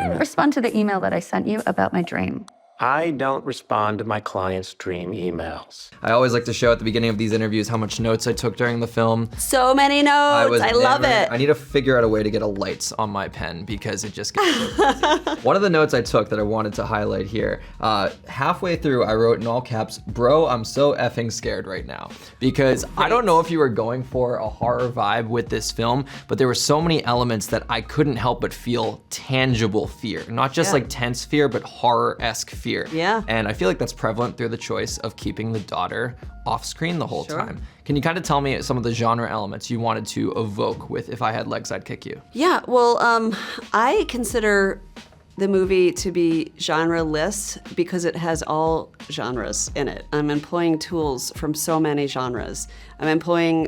didn't respond to the email that I sent you about my dream. I don't respond to my clients' dream emails. I always like to show at the beginning of these interviews how much notes I took during the film. So many notes. I love it. I need to figure out a way to get a lights on my pen because it just gets so crazy. One of the notes I took that I wanted to highlight here, halfway through I wrote in all caps, "Bro, I'm so effing scared right now." Because I don't know if you were going for a horror vibe with this film, but there were so many elements that I couldn't help but feel tangible fear. Not just like tense fear, but horror-esque fear. Yeah. And I feel like that's prevalent through the choice of keeping the daughter off screen the whole time. Can you kind of tell me some of the genre elements you wanted to evoke with If I Had Legs, I'd Kick You? Yeah, well, I consider the movie to be genre-less because it has all genres in it. I'm employing tools from so many genres. I'm employing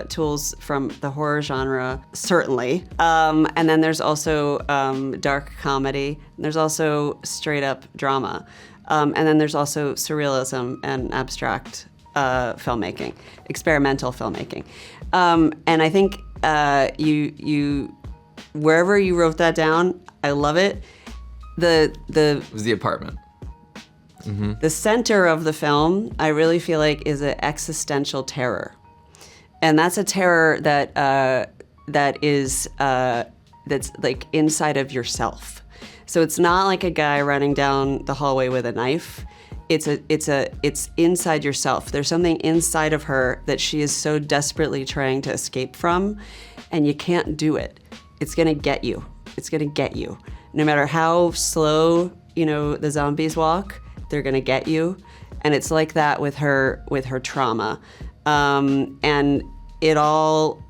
tools from the horror genre, certainly. And then there's also dark comedy. And there's also straight-up drama. And then there's also surrealism and abstract filmmaking, experimental filmmaking. And I think you wherever you wrote that down, I love it. It was the apartment. The center of the film, I really feel like, is an existential terror, and that's a terror that's like inside of yourself. So it's not like a guy running down the hallway with a knife. It's inside yourself. There's something inside of her that she is so desperately trying to escape from, and you can't do it. It's gonna get you. It's gonna get you. No matter how slow, the zombies walk, they're gonna get you. And it's like that with her trauma. And it all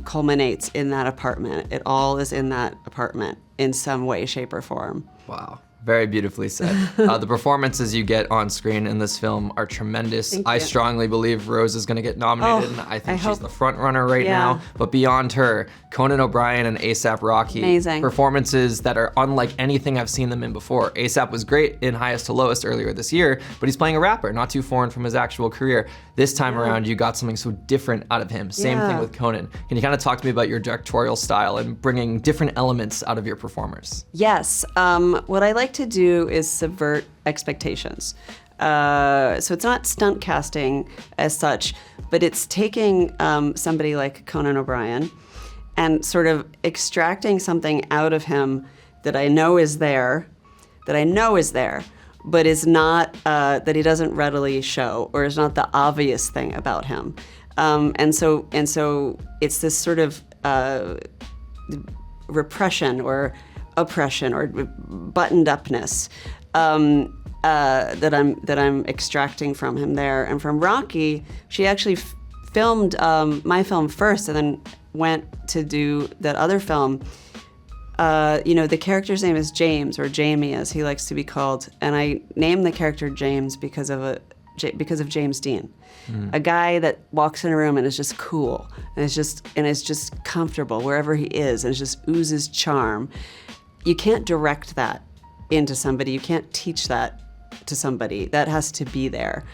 culminates in that apartment. It all is in that apartment in some way, shape, or form. Wow. Very beautifully said. The performances you get on screen in this film are tremendous. I strongly believe Rose is going to get nominated, and I think she's the front runner right now. But beyond her, Conan O'Brien and A$AP Rocky. Amazing. Performances that are unlike anything I've seen them in before. A$AP was great in Highest to Lowest earlier this year, but he's playing a rapper, not too foreign from his actual career. This time around, you got something so different out of him. Same thing with Conan. Can you kind of talk to me about your directorial style and bringing different elements out of your performers? Yes. What I like to do is subvert expectations. So it's not stunt casting as such, but it's taking somebody like Conan O'Brien and sort of extracting something out of him that I know is there, but is not, that he doesn't readily show, or is not the obvious thing about him. And so it's this sort of repression or oppression or buttoned upness that I'm extracting from him there. And from Rocky, she actually filmed my film first and then went to do that other film. The character's name is James, or Jamie as he likes to be called, and I named the character James because of James Dean. A guy that walks in a room and is just cool and is just comfortable wherever he is and just oozes charm. You can't direct that into somebody. You can't teach that to somebody. That has to be there.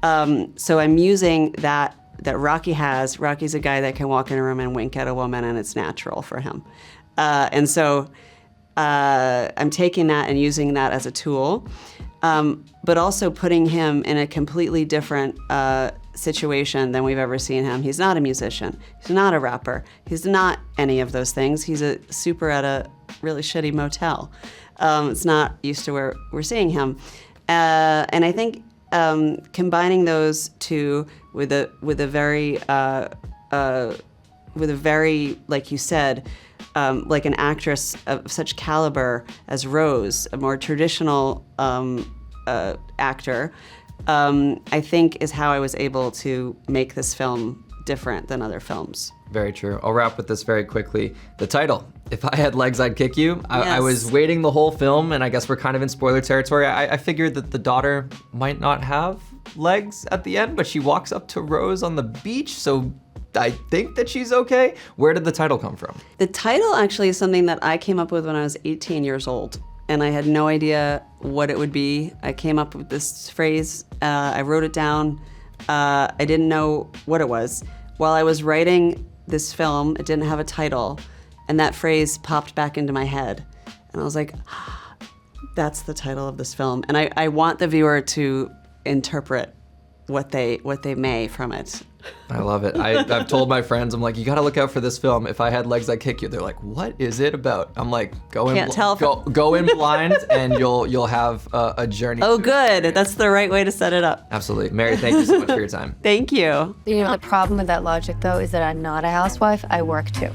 So I'm using that Rocky has. Rocky's a guy that can walk in a room and wink at a woman, and it's natural for him. And so I'm taking that and using that as a tool, but also putting him in a completely different situation than we've ever seen him. He's not a musician. He's not a rapper. He's not any of those things. He's a super at a really shitty motel. It's not used to where we're seeing him. And I think combining those two with a very, like you said, like an actress of such caliber as Rose, a more traditional actor, I think is how I was able to make this film different than other films. Very true. I'll wrap with this very quickly. The title, If I Had Legs, I'd Kick You. I was waiting the whole film, and I guess we're kind of in spoiler territory. I figured that the daughter might not have legs at the end, but she walks up to Rose on the beach, so I think that she's okay. Where did the title come from? The title actually is something that I came up with when I was 18 years old, and I had no idea what it would be. I came up with this phrase. I wrote it down. I didn't know what it was. While I was writing this film, it didn't have a title, And that phrase popped back into my head. And I was like, that's the title of this film. And I want the viewer to interpret what they may from it. I love it. I've told my friends, I'm like, you got to look out for this film. If I Had Legs, I'd Kick You. They're like, what is it about? I'm like, go in blind, and you'll have a journey. Oh, good. That's the right way to set it up. Absolutely. Mary, thank you so much for your time. Thank you. You know, the problem with that logic, though, is that I'm not a housewife. I work too.